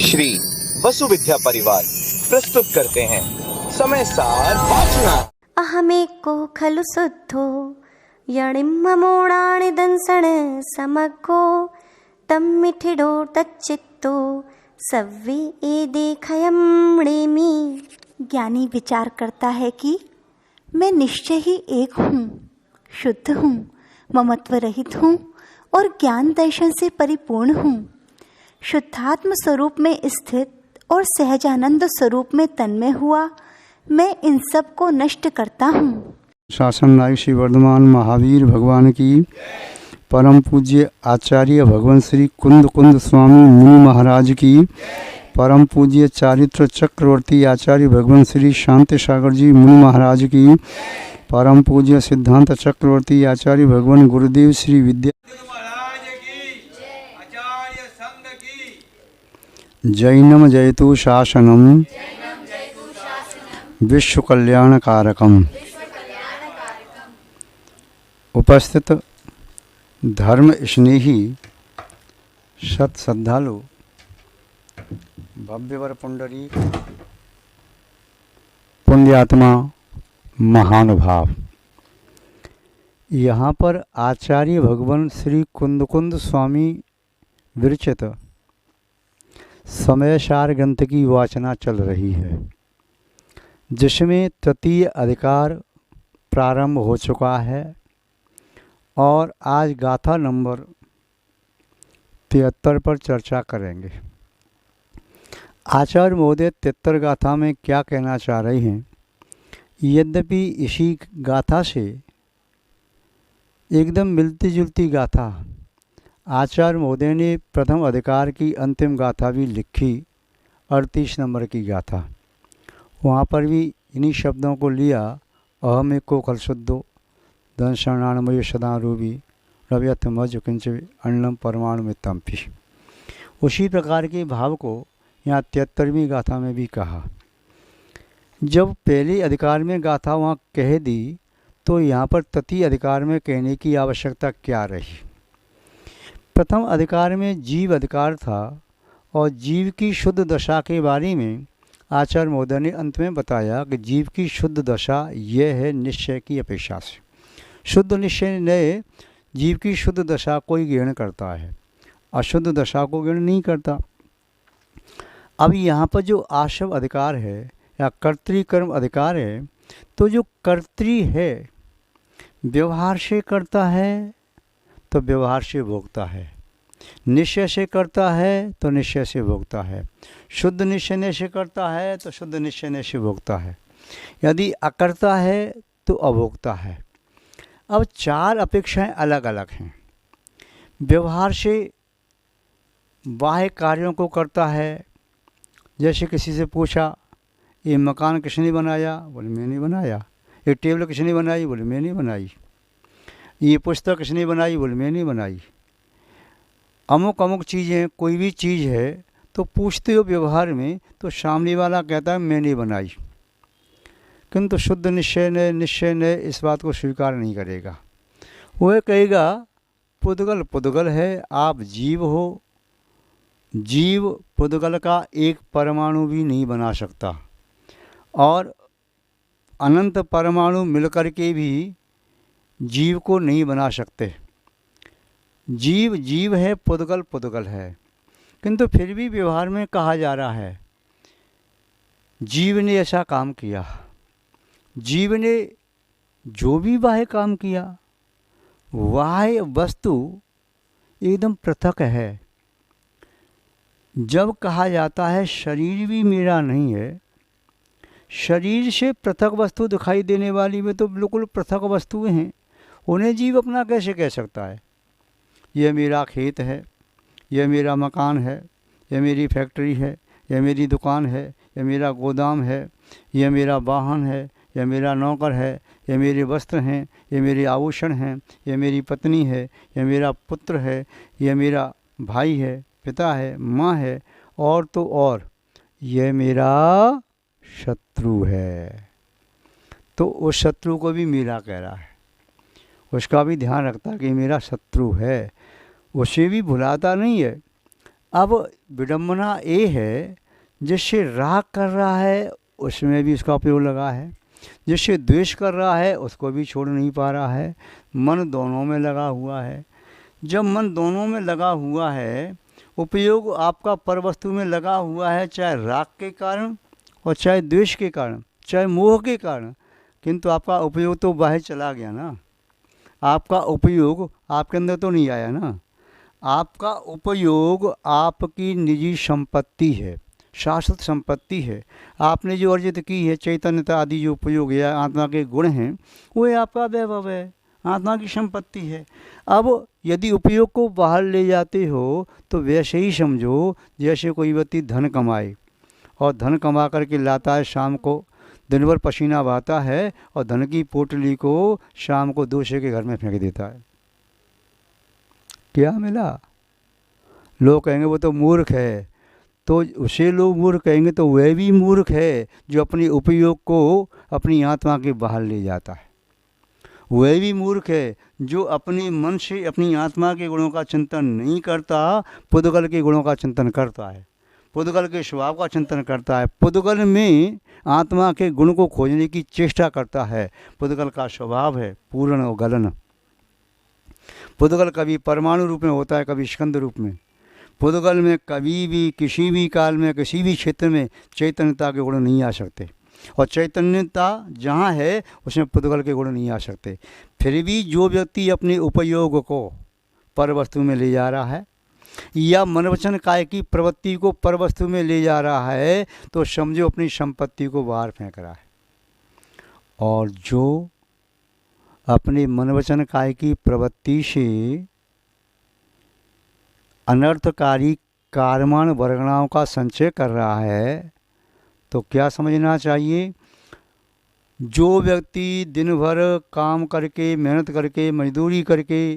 श्री वसु विद्या परिवार प्रस्तुत करते हैं समय सार वाचना। अहमेको खलु शुद्धो यणिममोणानि दंसण समग्गो तम्मिठिडो तच्चित्तो सव्वी ए देखयं मणिमि। ज्ञानी विचार करता है कि मैं निश्चय ही एक हूँ, शुद्ध हूँ, ममत्व रहित हूँ और ज्ञान दर्शन से परिपूर्ण हूँ। शुद्धात्म स्वरूप में स्थित और सहजानंद स्वरूप में तन्मय हुआ मैं इन सब को नष्ट करता हूँ। शासन नायक श्री वर्धमान महावीर भगवान की, परम पूज्य आचार्य भगवान श्री कुंद स्वामी मुनि महाराज की, परम पूज्य चारित्र चक्रवर्ती आचार्य भगवान श्री शांति सागर जी मुनि महाराज की, परम पूज्य सिद्धांत चक्रवर्ती आचार्य भगवान गुरुदेव श्री विद्या जैनम जयतु शासनम विश्व कल्याण कारकम। उपस्थित धर्म स्नेही सत श्रद्धालु भव्यवर पुंडरी पुण्यात्मा महानुभाव, यहाँ पर आचार्य भगवान श्री कुंद स्वामी विरचित समय सार ग्रंथ की वाचना चल रही है, जिसमें तृतीय अधिकार प्रारंभ हो चुका है और आज गाथा नंबर 73 पर चर्चा करेंगे। आचार्य महोदय 73 गाथा में क्या कहना चाह रहे हैं, यद्यपि इसी गाथा से एकदम मिलती जुलती गाथा आचार्य महोदय ने प्रथम अधिकार की अंतिम गाथा भी लिखी, 38 नंबर की गाथा। वहाँ पर भी इन्हीं शब्दों को लिया, अहमेको खल शुद्धो दंशनाणमय सदा रूपी रव्यथ मज किंच अन्नम परमाणु मितम्पि। उसी प्रकार के भाव को यहाँ 73वीं गाथा में भी कहा। जब पहले अधिकार में गाथा वहाँ कह दी तो यहाँ पर तृतीय अधिकार में कहने की आवश्यकता क्या रही। प्रथम अधिकार में जीव अधिकार था और जीव की शुद्ध दशा के बारे में आचार्य महोदय ने अंत में बताया कि जीव की शुद्ध दशा यह है निश्चय की अपेक्षा से। शुद्ध निश्चय ने जीव की शुद्ध दशा को ही ग्रहण करता है, अशुद्ध दशा को ग्रहण नहीं करता। अब यहाँ पर जो आशव अधिकार है या कर्तृकर्म अधिकार है, तो जो कर्तृ है व्यवहार से करता है तो व्यवहार से भोगता है, निश्चय से करता है तो निश्चय से भोगता है, शुद्ध निश्चय से करता है तो शुद्ध निश्चय से भोगता है, यदि अकर्ता है तो अभोक्ता है। अब चार अपेक्षाएं अलग अलग हैं। व्यवहार से बाह्य कार्यों को करता है, जैसे किसी से पूछा ये मकान किसने बनाया, बोले मैं नहीं बनाया। ये टेबल किसने बनाई, बोले मैं नहीं बनाई। ये पुस्तक किसने बनाई, बोले मैं नहीं बनाई। अमुक अमुक चीज़ें, कोई भी चीज़ है तो पूछते हो व्यवहार में तो सामने वाला कहता है मैं नहीं बनाई, किंतु शुद्ध निश्चय ने इस बात को स्वीकार नहीं करेगा। वह कहेगा पुद्गल पुद्गल है, आप जीव हो, जीव पुद्गल का एक परमाणु भी नहीं बना सकता और अनंत परमाणु मिलकर के भी जीव को नहीं बना सकते। जीव जीव है, पुद्गल पुद्गल है, किंतु फिर भी व्यवहार में कहा जा रहा है जीव ने ऐसा काम किया। जीव ने जो भी बाह्य काम किया, बाह्य वस्तु एकदम पृथक है। जब कहा जाता है शरीर भी मेरा नहीं है, शरीर से पृथक वस्तु दिखाई देने वाली में तो बिल्कुल पृथक वस्तुएं हैं, उन्हें जीव अपना कैसे कह सकता है। यह मेरा खेत है, यह मेरा मकान है, यह मेरी फैक्ट्री है, यह मेरी दुकान है, यह मेरा गोदाम है, यह मेरा वाहन है, यह मेरा नौकर है, यह मेरे वस्त्र हैं, यह मेरे आभूषण हैं, यह मेरी पत्नी है, यह मेरा पुत्र है, यह मेरा भाई है, पिता है, माँ है, और तो और यह मेरा शत्रु है। तो उस शत्रु को भी मेरा कह रहा है, उसका भी ध्यान रखता कि मेरा शत्रु है, उसे भी भुलाता नहीं है। अब विडंबना ये है, जिससे राग कर रहा है उसमें भी उसका उपयोग लगा है, जिससे द्वेष कर रहा है उसको भी छोड़ नहीं पा रहा है। मन दोनों में लगा हुआ है। जब मन दोनों में लगा हुआ है, उपयोग आपका पर वस्तु में लगा हुआ है, चाहे राग के कारण और चाहे द्वेष के कारण, चाहे मोह के कारण, किंतु आपका उपयोग तो बाहर चला गया ना। आपका उपयोग आपके अंदर तो नहीं आया ना। आपका उपयोग आपकी निजी संपत्ति है, शाश्वत संपत्ति है। आपने जो अर्जित की है, चैतन्यता आदि जो उपयोग है, आत्मा के गुण हैं, वो आपका वैभव है, आत्मा की संपत्ति है। अब यदि उपयोग को बाहर ले जाते हो तो वैसे ही समझो जैसे कोई व्यक्ति धन कमाए और धन कमा करके लाता है, शाम को दिन भर पसीना बहाता है और धन की पोटली को शाम को दूसरे के घर में फेंक देता है। क्या मिला? लोग कहेंगे वो तो मूर्ख है। तो उसे लोग मूर्ख कहेंगे तो वह भी मूर्ख है जो अपने उपयोग को अपनी आत्मा के बाहर ले जाता है। वह भी मूर्ख है जो अपने मन से अपनी आत्मा के गुणों का चिंतन नहीं करता, पुद्गल के गुणों का चिंतन करता है, पुद्गल के स्वभाव का चिंतन करता है, पुद्गल में आत्मा के गुण को खोजने की चेष्टा करता है। पुद्गल का स्वभाव है पूर्ण और गलन। पुद्गल कभी परमाणु रूप में होता है, कभी स्कंद रूप में। पुद्गल में कभी भी किसी भी काल में किसी भी क्षेत्र में चैतन्यता के गुण नहीं आ सकते, और चैतन्यता जहाँ है उसमें पुद्गल के गुण नहीं आ सकते। फिर भी जो व्यक्ति अपने उपयोग को पर वस्तु में ले जा रहा है या मन वचन काय की प्रवृत्ति को पर वस्तु में ले जा रहा है, तो समझो अपनी संपत्ति को बाहर फेंक रहा है। और जो अपने मन वचन काय की प्रवृत्ति से अनर्थकारी कर्माण वर्गणाओं का संचय कर रहा है, तो क्या समझना चाहिए? जो व्यक्ति दिन भर काम करके, मेहनत करके, मजदूरी करके,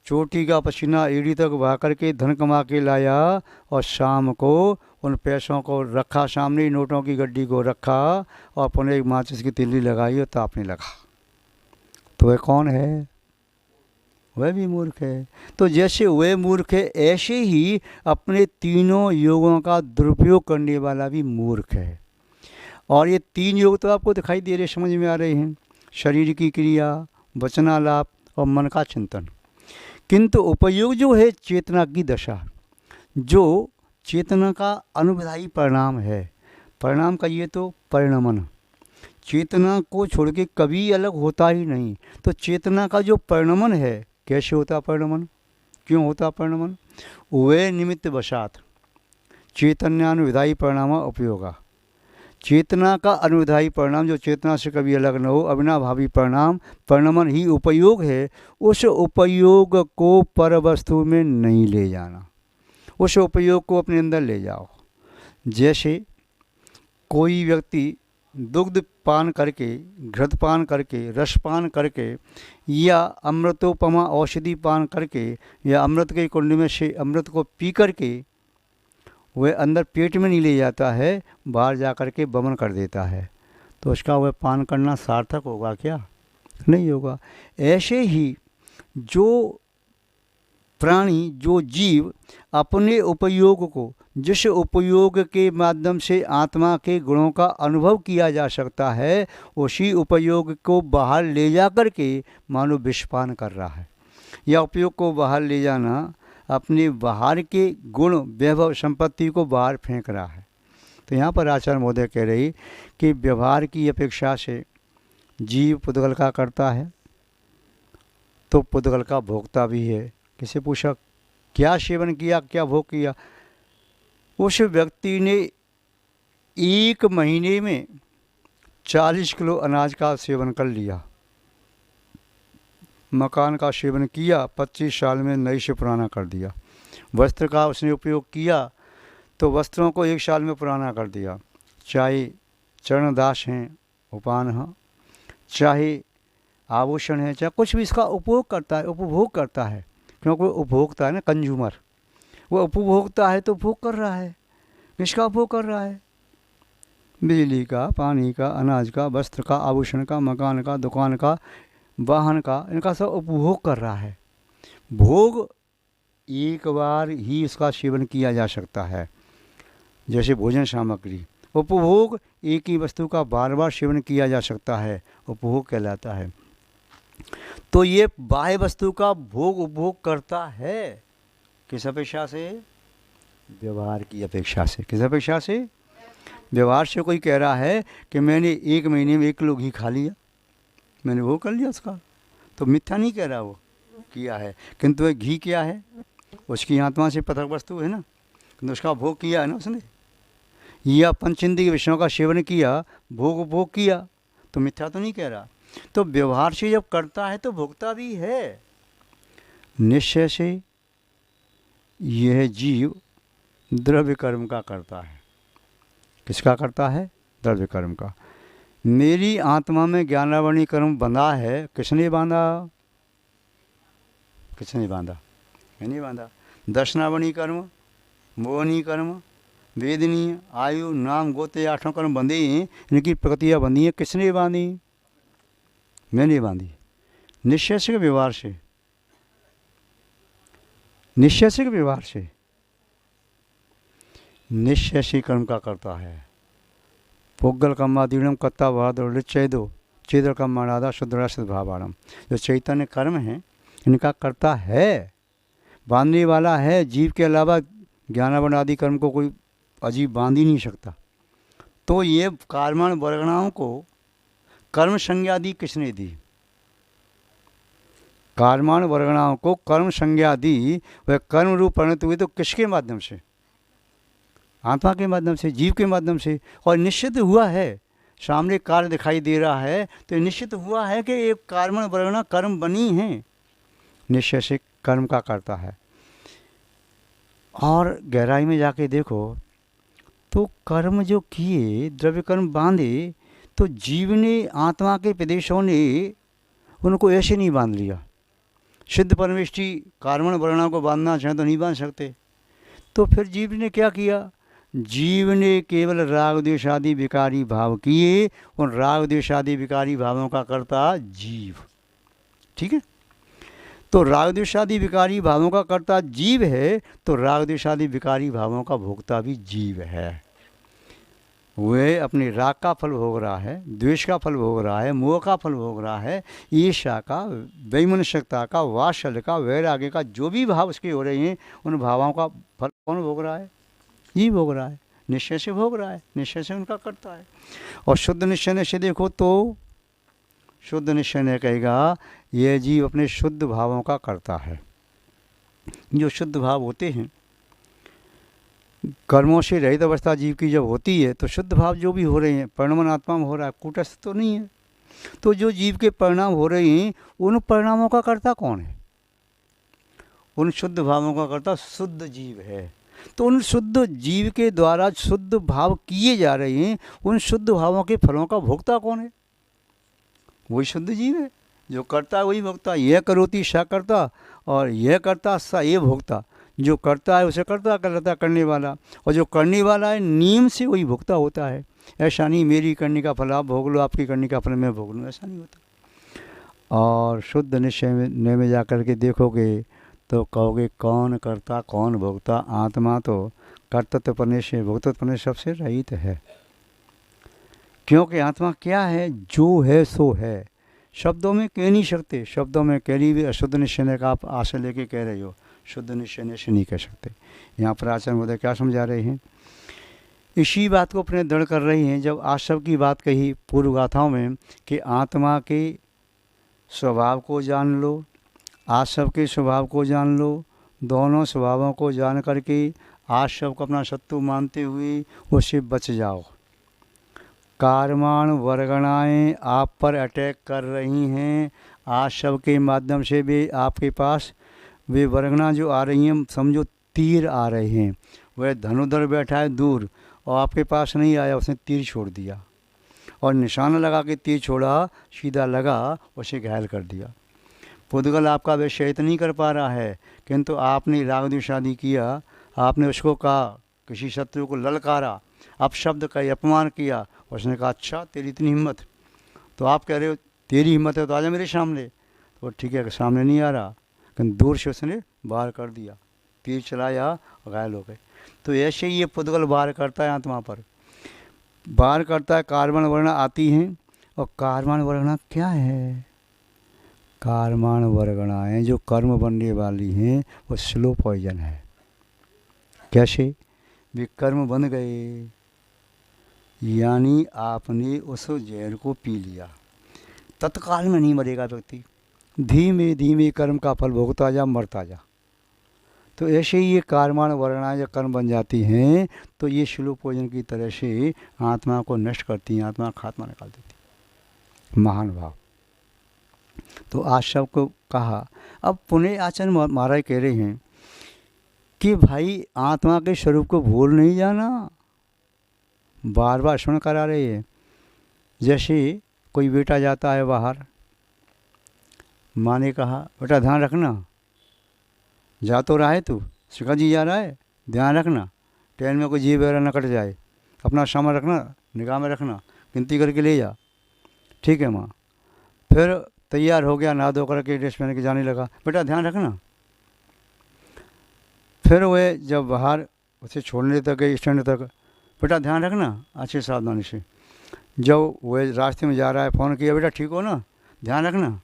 चोटी का पसीना एड़ी तक बहा करके धन कमा के लाया और शाम को उन पैसों को रखा, सामने नोटों की गड्डी को रखा और पुनः एक माचिस की तिल्ली लगाई और तापने लगा, तो वह कौन है? वह भी मूर्ख है। तो जैसे वह मूर्ख है, ऐसे ही अपने तीनों योगों का दुरुपयोग करने वाला भी मूर्ख है। और ये तीन योग तो आपको दिखाई दे रहे, समझ में आ रहे हैं, शरीर की क्रिया, वचनालाप और मन का चिंतन। किंतु उपयोग जो है चेतना की दशा, जो चेतना का अनुविधायी परिणाम है। परिणाम का ये तो परिणमन, चेतना को छोड़ के कभी अलग होता ही नहीं। तो चेतना का जो परिणमन है, कैसे होता परिणमन, क्यों होता परिणमन? वे निमित्त वशात चैतन्यानुविधायी परिणाम उपयोगा। चेतना का अनुविधायी परिणाम जो चेतना से कभी अलग न हो, अविनाभावी परिणाम, परिणमन ही उपयोग है। उस उपयोग को पर वस्तु में नहीं ले जाना, उस उपयोग को अपने अंदर ले जाओ। जैसे कोई व्यक्ति दुग्ध पान करके, घृतपान करके, रसपान करके या अमृतोपमा औषधि पान करके या अमृत के कुंड में से अमृत को पी करके वह अंदर पेट में नहीं ले जाता है, बाहर जा कर के वमन कर देता है, तो उसका वह पान करना सार्थक होगा क्या? नहीं होगा। ऐसे ही जो प्राणी, जो जीव अपने उपयोग को, जिस उपयोग के माध्यम से आत्मा के गुणों का अनुभव किया जा सकता है, उसी उपयोग को बाहर ले जा कर के मानो विषपान कर रहा है। या उपयोग को बाहर ले जाना, अपने बाहर के गुण, वैभव, संपत्ति को बाहर फेंक रहा है। तो यहाँ पर आचार्य महोदय कह रही कि व्यवहार की अपेक्षा से जीव पुद्गल का करता है तो पुद्गल का भोक्ता भी है। किसे पूछा क्या सेवन किया, क्या भोग किया? उस व्यक्ति ने एक महीने में 40 किलो अनाज का सेवन कर लिया, मकान का सेवन किया, 25 साल में नई से पुराना कर दिया। वस्त्र का उसने उपयोग किया तो वस्त्रों को 1 साल में पुराना कर दिया। चाहे चरणदास हैं, उपान हैं, चाहे आभूषण है, चाहे कुछ भी इसका उपयोग करता है, उपभोग करता है, क्योंकि वो उपभोक्ता है ना, कंज्यूमर। वो उपभोक्ता है तो उपभोग कर रहा है। किसका उपभोग कर रहा है? बिजली का, पानी का, अनाज का, वस्त्र का, आभूषण का, मकान का, दुकान का, वाहन का, इनका सब उपभोग कर रहा है। भोग एक बार ही उसका सेवन किया जा सकता है। जैसे भोजन सामग्री, उपभोग एक ही वस्तु का बार बार सेवन किया जा सकता है, उपभोग कहलाता है। तो ये बाह्य वस्तु का भोग उपभोग करता है किस अपेक्षा से? व्यवहार की अपेक्षा से। किस अपेक्षा से? व्यवहार से। कोई कह रहा है कि मैंने 1 महीने में 1 किलो घी खा लिया, मैंने वो कर लिया उसका, तो मिथ्या नहीं कह रहा, वो किया है। किंतु वह घी क्या है? उसकी आत्मा से पृथक वस्तु है ना, किंतु उसका भोग किया है ना उसने, या पंचेंद्रिय विषयों का सेवन किया, भोग उपभोग किया, तो मिथ्या तो नहीं कह रहा। तो व्यवहार से जब करता है तो भोगता भी है। निश्चय से यह जीव द्रव्य कर्म का करता है। किसका करता है? द्रव्य कर्म का। मेरी आत्मा में ज्ञानावरणी कर्म बंधा है, किसने बांधा? किसने बांधा? मैंने बांधा। दर्शनावरणी कर्म, मोहनी कर्म, वेदनीय, आयु, नाम, गोते, 8 कर्म बंधे हैं, इनकी प्रकृतियाँ बंधी हैं, किसने बांधी? मैंने बांधी। निश्चय से व्यवहार से, निश्चय से व्यवहार से, निश्चय से कर्म का करता है। पुग्गल कर्मादीणम कत्ता वाद चैदो चेदर कर्मादा शुद्ध भावाणम। जो चैतन्य कर्म है इनका करता है, बांधने वाला है। जीव के अलावा ज्ञानावरण आदि कर्म को कोई अजीब बांध ही नहीं सकता। तो ये कर्मण वर्गणाओं को कर्म संज्ञा दी किसने दी? कर्मण वर्गणाओं को कर्म संज्ञा दी, वह कर्म रूप परिणत हुए तो किसके माध्यम से? आत्मा के माध्यम से, जीव के माध्यम से। और निश्चित हुआ है, सामने कार्य दिखाई दे रहा है तो निश्चित हुआ है कि एक कर्मण वर्गणा कर्म बनी है। निश्चय से कर्म का करता है। और गहराई में जाके देखो तो कर्म जो किए, द्रव्य कर्म बांधे, तो जीव ने, आत्मा के प्रदेशों ने उनको ऐसे नहीं बांध लिया। सिद्ध परमेष्ठी कर्मण वर्णा को बांधना चाहे तो नहीं बांध सकते। तो फिर जीव ने क्या किया? जीव ने केवल राग द्वेष आदि विकारी भाव किए। उन राग द्वेष आदि विकारी भावों का करता जीव। ठीक है? तो राग द्वेष आदि विकारी भावों का करता जीव है, तो राग द्वेष आदि विकारी भावों का भोगता भी जीव है। वह अपने राग का फल भोग रहा है, द्वेष का फल भोग रहा है, मोह का फल भोग रहा है, ईर्ष्या का, वैमनस्यता का, वात्सल्य का, वैराग्य का, जो भी भाव उसके हो रहे हैं, उन भावों का फल कौन भोग रहा है? ये भोग रहा है। निश्चय से भोग रहा है, निश्चय से उनका करता है। और शुद्ध निश्चय से देखो तो शुद्ध निश्चय ने कहेगा यह जीव अपने शुद्ध भावों का करता है। जो शुद्ध भाव होते हैं, कर्मों से रहित अवस्था जीव की जब होती है तो शुद्ध भाव जो भी हो रहे हैं, परिणाम आत्मा में हो रहा है, कूटस्थ तो नहीं है। तो जो जीव के परिणाम हो रहे हैं, उन परिणामों का कर्ता कौन है? उन शुद्ध भावों का कर्ता शुद्ध जीव है। तो उन शुद्ध जीव के द्वारा शुद्ध भाव किए जा रहे हैं, उन शुद्ध भावों के फलों का भोक्ता कौन है? वही शुद्ध जीव है। जो करता है वही भोक्ता। यह करोति सा करता, और यह करता सा ये भोक्ता। जो करता है उसे करता कहलाता है, करने वाला। और जो करने वाला है नियम से वही भोक्ता होता है। ऐसा नहीं मेरी करने का फल आप भोग लो, आपकी करने का फल मैं भोग लूँ, ऐसा नहीं होता। और शुद्ध निश्चय में जा कर के देखोगे तो कहोगे कौन करता कौन भोगता? आत्मा तो कर्तृत्व पने से, भोक्तृत्व पने सबसे रहित है। क्योंकि आत्मा क्या है? जो है सो है। शब्दों में कह नहीं सकते। शब्दों में कह रही भी अशुद्ध निश्चय का आप आशा लेके कह रहे हो, शुद्ध निश्चय से नहीं कह सकते। यहाँ पर आचार्य महोदय क्या समझा रहे हैं? इसी बात को अपने दृढ़ कर रही हैं। जब आशव की बात कही पूर्व गाथाओं में कि आत्मा के स्वभाव को जान लो, आशव के स्वभाव को जान लो, दोनों स्वभावों को जान करके आशव को अपना शत्रु मानते हुए उससे बच जाओ। कर्मण वर्गणाएँ आप पर अटैक कर रही हैं, आशव के माध्यम से भी आपके पास वे वर्गणा जो आ रही हैं, समझो तीर आ रहे हैं। वह धनुधर बैठा है दूर और आपके पास नहीं आया, उसने तीर छोड़ दिया और निशाना लगा के तीर छोड़ा, सीधा लगा, उसे घायल कर दिया। पुद्गल आपका विषय नहीं कर पा रहा है, किंतु आपने राग द्वेष आदि किया, आपने उसको कहा, किसी शत्रु को ललकारा, अपशब्द का अपमान किया, उसने कहा अच्छा तेरी इतनी हिम्मत। तो आप कह रहे हो तेरी हिम्मत है तो आजा मेरे सामने। तो ठीक है, सामने नहीं आ रहा, लेकिन दूर से उसने बाहर कर दिया, तीर चलाया और घायल हो गए। तो ऐसे ही ये पुद्गल वार करता है आत्मा पर, वार करता है। कार्बन वर्णा आती हैं, और कार्बन वर्णा क्या है? कार्बन वर्गणाएँ जो कर्म बनने वाली हैं वो स्लो पॉइजन है। कैसे? वे कर्म बन गए, यानी आपने उस जहर को पी लिया, तत्काल में नहीं मरेगा व्यक्ति, धीमे धीमे कर्म का फल भोगता जा, मरता जा। तो ऐसे ही ये कार्बन वर्णाएँ जब कर्म बन जाती हैं तो ये स्लो पॉइजन की तरह से आत्मा को नष्ट करती हैं, आत्मा का खात्मा निकाल देती। महान भाव। तो आज सबको कहा। अब पुनः आचार्य महाराज कह रहे हैं कि भाई आत्मा के स्वरूप को भूल नहीं जाना, बार बार स्मरण करा रहे हैं। जैसे कोई बेटा जाता है बाहर, माँ ने कहा बेटा ध्यान रखना, जा तो रहा है तू, शिखा जी जा रहा है, ध्यान रखना, ट्रेन में कोई जीव वगैरह न कट जाए, अपना सामान रखना, निगाह में रखना, गिनती करके ले जा। ठीक है माँ। फिर तैयार हो गया, नहा धो करके ड्रेस पहन के जाने लगा, बेटा ध्यान रखना। फिर वह जब बाहर उसे छोड़ने तक गए स्टैंड तक, बेटा ध्यान रखना अच्छी सावधानी से। जब वह रास्ते में जा रहा है, फ़ोन किया, बेटा ठीक हो ना, ध्यान रखना।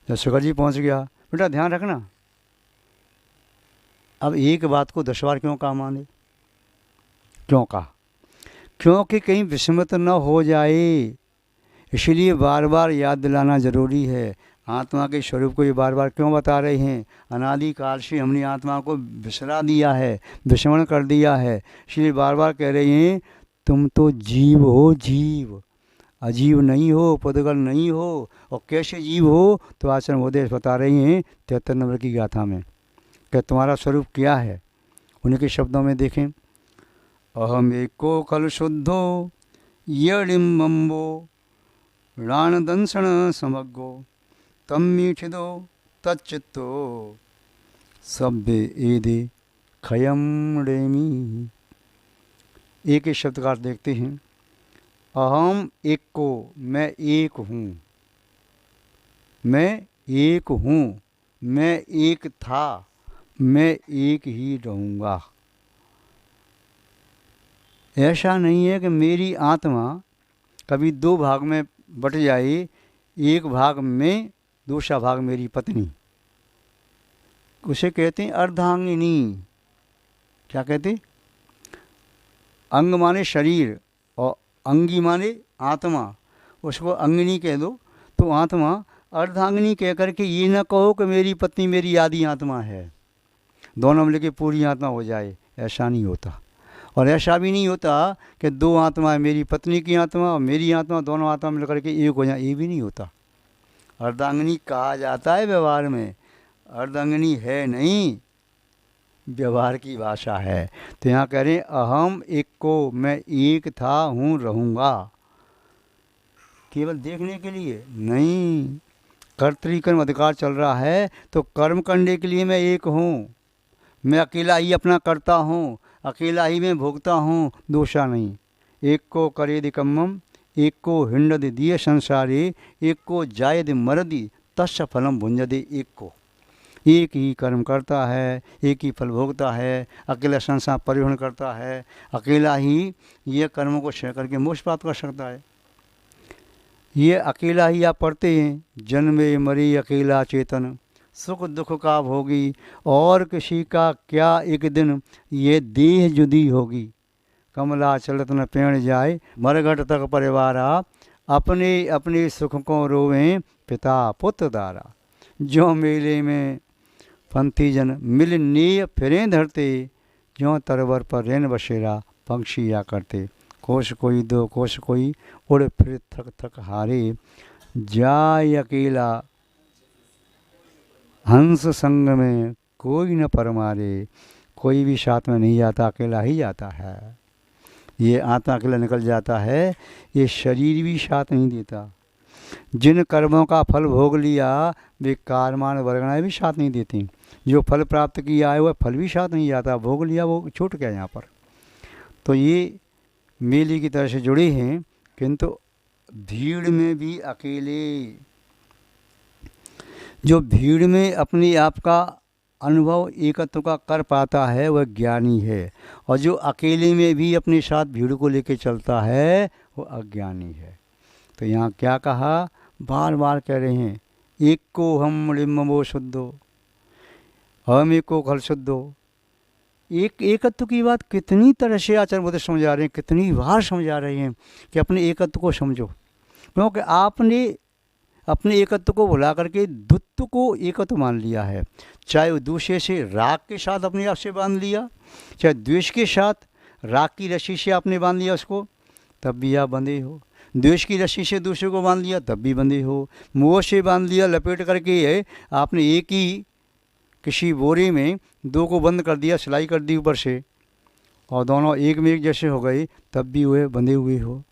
जब शिखर जी पहुँच गया, बेटा ध्यान रखना। अब एक बात को 10 बार क्यों कहा माँ ने? क्यों कहा? क्योंकि कहीं विस्मृत न हो जाए, इसलिए बार बार याद दिलाना ज़रूरी है। आत्मा के स्वरूप को ये बार बार क्यों बता रहे हैं? अनादि काल से हमने आत्मा को बिसरा दिया है, विस्मरण कर दिया है, इसलिए बार बार कह रहे हैं तुम तो जीव हो, जीव, अजीव नहीं हो, पुद्गल नहीं हो। और कैसे जीव हो? तो आचार्य महोदय बता रहे हैं 73 नंबर की गाथा में कि तुम्हारा स्वरूप क्या है। उन्हीं के शब्दों में देखें, अहम एको खलु शुद्धो यडिम्बो राण दंसन समग्गो तम मीठिदो तच्चित्तो सभ्य एदे खयम रेमी। एक ही शब्द का अर्थ देखते हैं। अहम एक को, मैं एक हूँ, मैं एक हूँ, मैं एक था, मैं एक ही रहूँगा। ऐसा नहीं है कि मेरी आत्मा कभी 2 भाग में बट जाए, एक भाग में, दूसरा भाग मेरी पत्नी। उसे कहते हैं अर्धांगिनी। क्या कहते? अंग माने शरीर और अंगी माने आत्मा, उसको अंगिनी कह दो। तो आत्मा अर्धांगिनी कह करके ये ना कहो कि मेरी पत्नी मेरी आदि आत्मा है, दोनों मिल के पूरी आत्मा हो जाए, ऐसा नहीं होता। और ऐसा भी नहीं होता कि 2 आत्मा है, मेरी पत्नी की आत्मा और मेरी आत्मा, दोनों आत्मा मिल करके एक हो जाए, ये भी नहीं होता। अर्धांगिनी कहा जाता है व्यवहार में, अर्धांगिनी है नहीं, व्यवहार की भाषा है। तो यहाँ कह रहे हैं अहम एक को, मैं एक था, हूँ, रहूँगा। केवल देखने के लिए नहीं, कर्तृकर्म अधिकार चल रहा है तो कर्म करने के लिए मैं एक हूँ। मैं अकेला ही अपना करता हूँ, अकेला ही मैं भोगता हूँ, दूसरा नहीं। एक को करेदि कम्मम, एक को हिंडद दिए संसारे, एक को जायद मरदी तस्य फलम भुंजदे। एक को, एक ही कर्म करता है, एक ही फल भोगता है, अकेला संसार परिवहन करता है, अकेला ही ये कर्मों को क्षय करके मोक्ष प्राप्त कर सकता है। ये अकेला ही आप पढ़ते हैं, जन्मे मरे अकेला चेतन, सुख दुख का भोगी, और किसी का क्या एक दिन ये देह जुदी होगी। कमला चलत न पेण जाए, मरघट तक परिवारा, अपने अपने सुख को रोवें पिता पुत्र दारा। जो मेले में पंथी जन मिल नीय फिरें धरते, ज्यों तरवर पर रेन बसेरा पंक्षी या करते। कोश कोई दो कोश कोई, उड़ फिर थक थक हारे, जाय अकेला हंस संग में कोई न परमारे। कोई भी साथ में नहीं जाता, अकेला ही जाता है। ये आत्मा अकेला निकल जाता है, ये शरीर भी साथ नहीं देता। जिन कर्मों का फल भोग लिया वे कारमान वर्गणाएँ भी साथ नहीं देती। जो फल प्राप्त किया है वह फल भी साथ नहीं जाता, भोग लिया वो छूट गया यहाँ पर। तो ये मेले की तरह से जुड़े हैं, किंतु भीड़ में भी अकेले। जो भीड़ में अपने आप का अनुभव एकत्व का कर पाता है वह ज्ञानी है, और जो अकेले में भी अपने साथ भीड़ को लेके चलता है वो अज्ञानी है। तो यहाँ क्या कहा, बार बार कह रहे हैं, एक को हम लिम्बो शुद्धो, हम एक को खल शुद्धो। एक एकत्व की बात कितनी तरह से आचार्य बोधे समझा रहे हैं, कितनी बार समझा रहे हैं कि अपने एकत्व को समझो, क्योंकि आपने अपने एकत्व को भुला करके द्वित्व को एकत्व मान लिया है। चाहे वो दूसरे से राग के साथ अपने आप से बांध लिया, चाहे द्वेष के साथ राग की रस्सी से आपने बांध लिया उसको, तब भी आप बंधे हो। द्वेष की रस्सी से दूसरे को बांध लिया तब भी बंधे हो। मोह से बांध लिया, लपेट करके है आपने एक ही किसी बोरे में दो को बंद कर दिया, सिलाई कर दी ऊपर से, और दोनों एक में एक जैसे हो गए, तब भी वे बंधे हुए हो।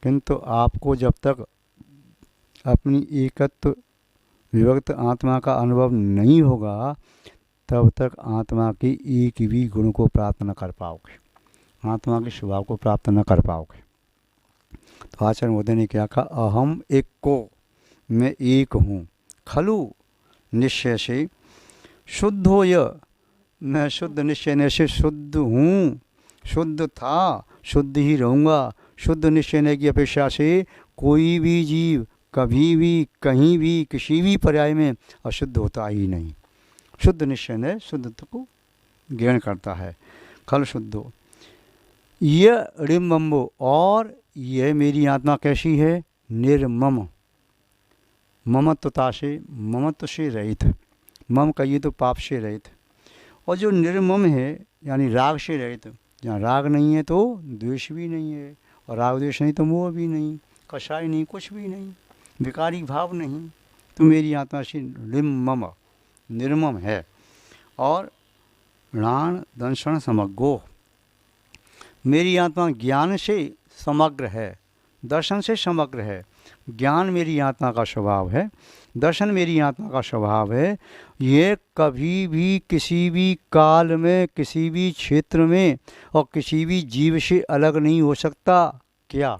किंतु आपको जब तक अपनी एकत्व विभक्त आत्मा का अनुभव नहीं होगा तब तक आत्मा के एक भी गुण को प्राप्त न कर पाओगे, आत्मा के स्वभाव को प्राप्त न कर पाओगे। तो आचार्य मोदी ने क्या कहा, अहम एक को, मैं एक हूँ, खलु निश्चय से शुद्ध हो, यह मैं शुद्ध निश्चय से शुद्ध हूँ, शुद्ध था, शुद्ध ही रहूँगा। शुद्ध निश्चय की अपेक्षा से कोई भी जीव कभी भी कहीं भी किसी भी पर्याय में अशुद्ध होता ही नहीं। शुद्ध निश्चय शुद्धत्व को ग्रहण करता है। खल शुद्धो यह रिम्बम्बो, और यह मेरी आत्मा कैसी है, निर्मम, ममत्वता से, ममत्व से रहित, मम कहिए तो पाप से रहित। और जो निर्मम है यानी राग से रहित, जहाँ राग नहीं है तो द्वेष भी नहीं है, और राग द्वेष नहीं तो मोह भी नहीं, कषाय नहीं, कुछ भी नहीं, विकारी भाव नहीं, तो मेरी आत्मा से निर्मम, निर्मम है। और णाण दंशन समग्रो, मेरी आत्मा ज्ञान से समग्र है, दर्शन से समग्र है। ज्ञान मेरी आत्मा का स्वभाव है, दर्शन मेरी आत्मा का स्वभाव है। ये कभी भी किसी भी काल में, किसी भी क्षेत्र में और किसी भी जीव से अलग नहीं हो सकता। क्या?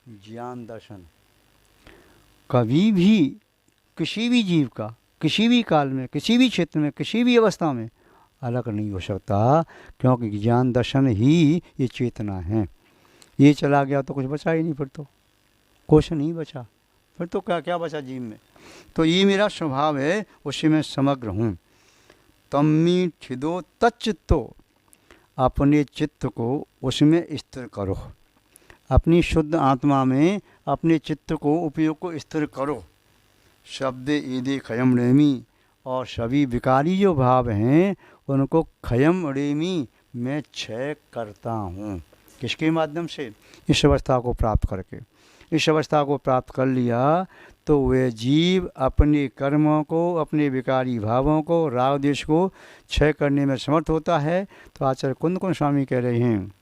ज्ञान दर्शन कभी भी किसी भी जीव का किसी भी काल में, किसी भी क्षेत्र में, किसी भी अवस्था में अलग नहीं हो सकता, क्योंकि ज्ञान दर्शन ही ये चेतना है। ये चला गया तो कुछ बचा ही नहीं, फिर तो कुछ नहीं बचा, फिर तो क्या क्या बचा जीव में। तो ये मेरा स्वभाव है, उससे मैं समग्र हूँ। तम्मी छिदो तच्चित्तो, अपने चित्त को उसमें स्थिर करो, अपनी शुद्ध आत्मा में अपने चित्त को उपयोग को स्थिर करो। शब्द ईदे खयम रेमी, और सभी विकारी जो भाव हैं उनको खयम रेमी मैं क्षय करता हूँ। किसके माध्यम से? इस अवस्था को प्राप्त करके। इस अवस्था को प्राप्त कर लिया तो वह जीव अपने कर्मों को, अपने विकारी भावों को, राग द्वेष को क्षय करने में समर्थ होता है। तो आचार्य कुंद कुंद स्वामी कह रहे हैं,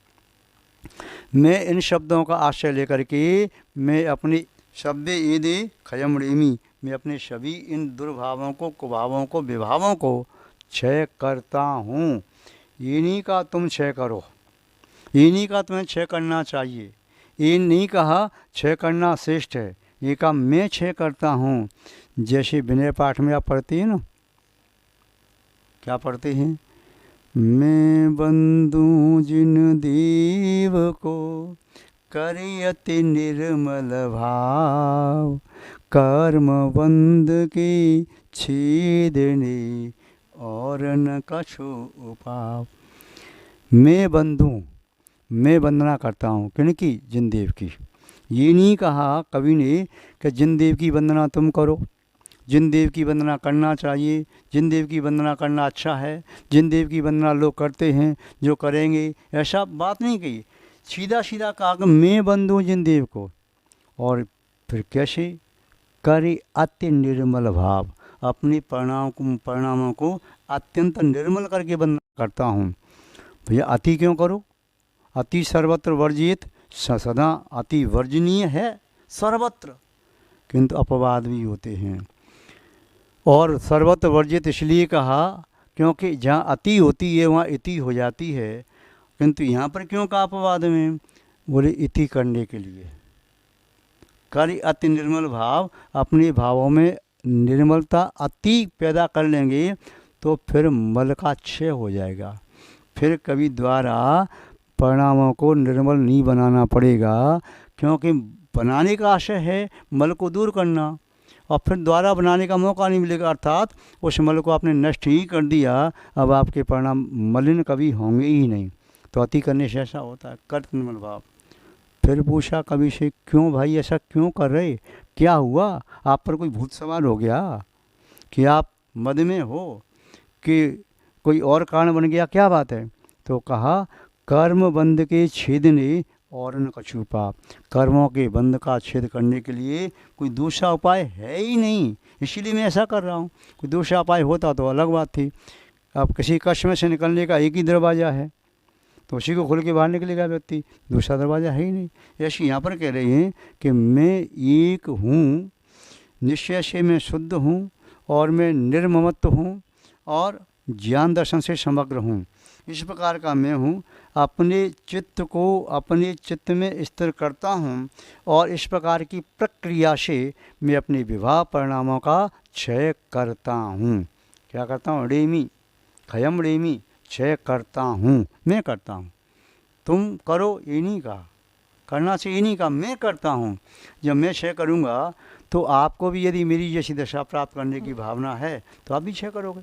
मैं इन शब्दों का आश्रय लेकर के मैं अपने शब्द ईदे खयम रेमी, मैं अपने सभी इन दुर्भावों को, कुभावों को, विभावों को क्षय करता हूँ। ये नहीं कहा तुम क्षय करो, ये नहीं कहा तुम्हें क्षय करना चाहिए, ये नहीं कहा क्षय करना श्रेष्ठ है, ये कहा मैं क्षय करता हूँ। जैसे विनय पाठ में आप पढ़ते हैं ना, क्या पढ़ते हैं? मैं बंधु जिन देव को करे अति निर्मल भाव, कर्म बंध के छेदने और न कछु उपाव। मैं बंधु, मैं वंदना करता हूँ किनकी? जिनदेव की। ये नहीं कहा कवि ने कि जिनदेव की वंदना तुम करो, जिनदेव की वंदना करना चाहिए, जिनदेव की वंदना करना अच्छा है, जिनदेव की वंदना लोग करते हैं, जो करेंगे, ऐसा बात नहीं कही। सीधा सीधा कहा कि मैं बंधु जिनदेव को। और फिर कैसे? करे अति निर्मल भाव, अपने परिणामों को अत्यंत निर्मल करके वंदना करता हूँ। भैया अति क्यों करो? अति सर्वत्र वर्जित, सदा अति वर्जनीय है सर्वत्र, किंतु अपवाद भी होते हैं। और सर्वत्र वर्जित इसलिए कहा क्योंकि जहाँ अति होती है वहाँ इति हो जाती है, किंतु यहाँ पर क्यों कहा अपवाद में? बोले इति करने के लिए। कार्य अति निर्मल भाव, अपने भावों में निर्मलता अति पैदा कर लेंगे तो फिर मल का क्षय हो जाएगा। फिर कभी द्वारा परिणामों को निर्मल नहीं बनाना पड़ेगा, क्योंकि बनाने का आशय है मल को दूर करना, और फिर द्वारा बनाने का मौका नहीं मिलेगा, अर्थात उस मल को आपने नष्ट ही कर दिया। अब आपके परिणाम मलिन कभी होंगे ही नहीं। तो अति करने से ऐसा होता है, कर्त निर्मल भाव। फिर पूछा कवि से, क्यों भाई ऐसा क्यों कर रहे, क्या हुआ, आप पर कोई भूत सवार हो गया, कि आप मद में हो, कि कोई और कारण बन गया, क्या बात है। तो कहा, कर्म बंध के छेदने और न कछु पाप। कर्मों के बंध का छेद करने के लिए कोई दूसरा उपाय है ही नहीं, इसीलिए मैं ऐसा कर रहा हूँ। कोई दूसरा उपाय होता तो अलग बात थी। अब किसी कष्ट में से निकलने का एक ही दरवाज़ा है, तो उसी को खोल के बाहर निकलेगा व्यक्ति, दूसरा दरवाज़ा है ही नहीं। ऐसे यहाँ पर कह रहे हैं कि मैं एक हूँ, निश्चय से मैं शुद्ध हूँ, और मैं निर्ममत्व हूँ, और ज्ञान दर्शन से समग्र हूँ। इस प्रकार का मैं हूँ, अपने चित्त को अपने चित्त में स्थिर करता हूँ, और इस प्रकार की प्रक्रिया से मैं अपने विवाह परिणामों का क्षय करता हूँ। क्या करता हूँ, रेमी खयम रेमी, क्षय करता हूँ, मैं करता हूँ। तुम करो ये नहीं कहा, करना चाहिए ये नहीं कहा, मैं करता हूँ। जब मैं क्षय करूँगा तो आपको भी यदि मेरी जैसी दशा प्राप्त करने की भावना है तो आप भी क्षय करोगे,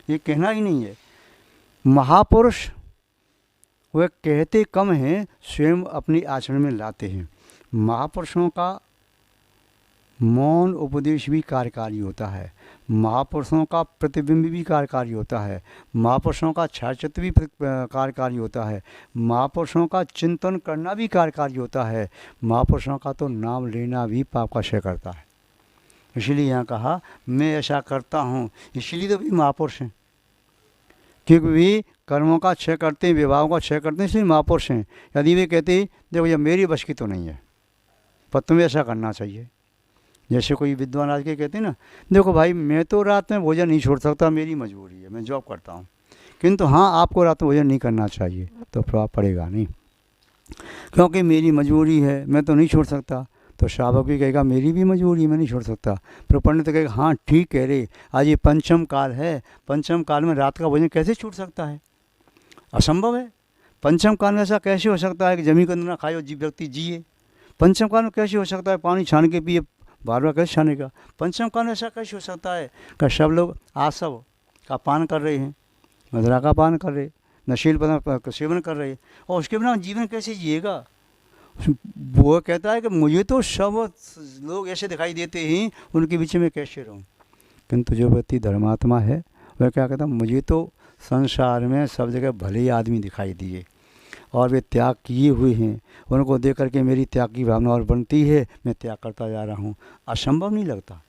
ये कहना ही नहीं है। महापुरुष वह कहते कम हैं, स्वयं अपनी आचरण में लाते हैं। महापुरुषों का मौन उपदेश भी कार्यकारी होता है, महापुरुषों का प्रतिबिंब भी कार्यकारी होता है, महापुरुषों का छायाचित्र भी कार्यकारी होता है, महापुरुषों का चिंतन करना भी कार्यकारी होता है, महापुरुषों का तो नाम लेना भी पाप का क्षय करता है। इसलिए यहाँ कहा मैं ऐसा करता हूँ, इसलिए तो भी महापुरुष हैं, क्योंकि वे कर्मों का क्षय करते हैं, विवाहों का क्षय करते हैं, इसलिए महापुरुष हैं। यदि वे कहते देखो ये मेरी बस की तो नहीं है, पर तुम्हें ऐसा करना चाहिए। जैसे कोई विद्वान आज के कहते हैं ना, देखो भाई मैं तो रात में भोजन नहीं छोड़ सकता, मेरी मजबूरी है, मैं जॉब करता हूँ, किंतु हाँ आपको रात में भोजन नहीं करना चाहिए, तो प्रभाव पड़ेगा नहीं, क्योंकि मेरी मजबूरी है, मैं तो नहीं छोड़ सकता। तो श्रावक भी कहेगा मेरी भी मजबूरी है, मैं नहीं छोड़ सकता। फिर पंडित कहेगा हाँ ठीक कह रहे, आज ये पंचम काल है, पंचम काल में रात का भोजन कैसे छूट सकता है, असंभव है। पंचम काल में ऐसा कैसे हो सकता है कि जमीन को ना खाए और जीव व्यक्ति जिए। पंचम काल में कैसे हो सकता है पानी छान के पिए, बार बार कैसे छानेगा। पंचम काल में ऐसा कैसे हो सकता है कि सब लोग आसव का पान कर रहे हैं, मदिरा का पान कर रहे, नशील पदार्थ का सेवन कर रहे, और उसके बिना जीवन कैसे जिएगा। वो कहता है कि मुझे तो सब लोग ऐसे दिखाई देते हैं, उनके बीच में कैसे रहूं। किंतु जो व्यक्ति धर्मात्मा है वह क्या कहता है, मुझे तो संसार में सब जगह भले ही आदमी दिखाई दिए और वे त्याग किए हुए हैं, उनको देख करके मेरी त्याग की भावना और बनती है, मैं त्याग करता जा रहा हूँ, असंभव नहीं लगता।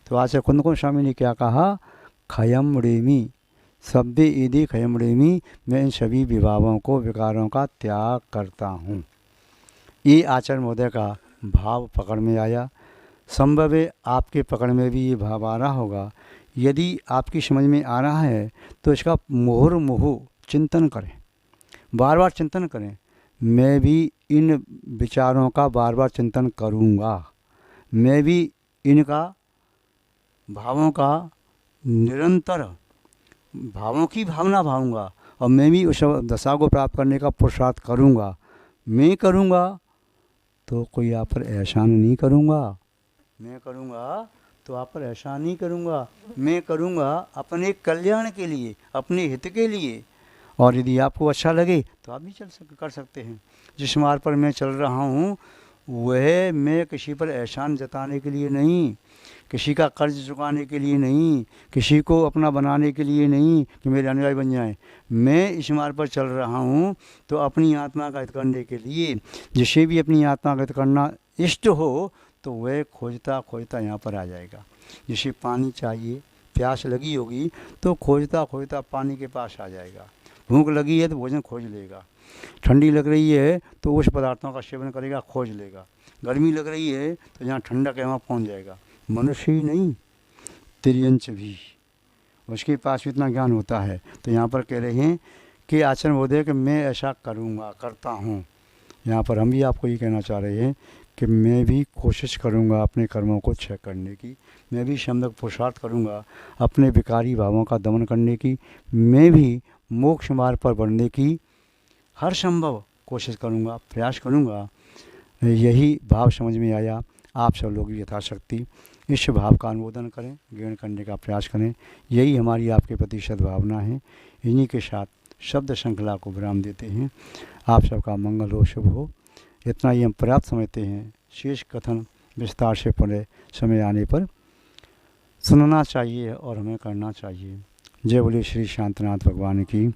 तो आज कुंदकुंज स्वामी ने क्या कहा, खयम रेमी शब्दे ईदे खयम रेमी, मैं इन सभी विभावों को विकारों का त्याग करता हूँ। ये आचार्य महोदय का भाव पकड़ में आया। संभव है आपके पकड़ में भी ये भाव आ रहा होगा। यदि आपकी समझ में आ रहा है तो इसका मुहुर्मुहु चिंतन करें, बार बार चिंतन करें। मैं भी इन विचारों का बार बार चिंतन करूँगा, मैं भी इनका भावों का निरंतर भावों की भावना भाऊँगा, और मैं भी उस दशा को प्राप्त करने का पुरुषार्थ करूँगा। मैं करूँगा तो कोई आप पर एहसान नहीं करूँगा, मैं करूँगा तो आप पर एहसान नहीं करूँगा, मैं करूँगा अपने कल्याण के लिए, अपने हित के लिए। और यदि आपको अच्छा लगे तो आप भी कर सकते हैं। जिस मार्ग पर मैं चल रहा हूँ वह मैं किसी पर एहसान जताने के लिए नहीं, किसी का कर्ज चुकाने के लिए नहीं, किसी को अपना बनाने के लिए नहीं कि मेरे अनुयायी बन जाएं। मैं इस मार्ग पर चल रहा हूँ तो अपनी आत्मा का हित करने के लिए। जिसे भी अपनी आत्मा का हित करना इष्ट हो तो वह खोजता खोजता यहाँ पर आ जाएगा। जिसे पानी चाहिए, प्यास लगी होगी तो खोजता खोजता पानी के पास आ जाएगा। भूख लगी है तो भोजन खोज लेगा, ठंडी लग रही है तो उस पदार्थों का सेवन करेगा, खोज लेगा। गर्मी लग रही है तो जहाँ ठंडक है वहाँ पहुँच जाएगा। मनुष्य ही नहीं, तिर्यंच भी, उसके पास इतना ज्ञान होता है। तो यहाँ पर कह रहे हैं कि आचार्य महोदय कि मैं ऐसा करूँगा, करता हूँ। यहाँ पर हम भी आपको ये कहना चाह रहे हैं कि मैं भी कोशिश करूँगा अपने कर्मों को क्षय करने की, मैं भी शमदक पुरुषार्थ करूँगा अपने विकारी भावों का दमन करने की, मैं भी मोक्ष मार्ग पर बढ़ने की हर संभव कोशिश करूँगा, प्रयास करूँगा। यही भाव समझ में आया। आप सब लोग यथाशक्ति इस भाव का अनुमोदन करें, ग्रहण करने का प्रयास करें। यही हमारी आपके प्रति सद्भावना है। इन्हीं के साथ शब्द श्रृंखला को विराम देते हैं। आप सबका मंगल हो, शुभ हो। इतना ही हम पर्याप्त समझते हैं। शेष कथन विस्तार से पढ़े समय आने पर सुनना चाहिए और हमें करना चाहिए। जय बोले श्री शांतनाथ भगवान की।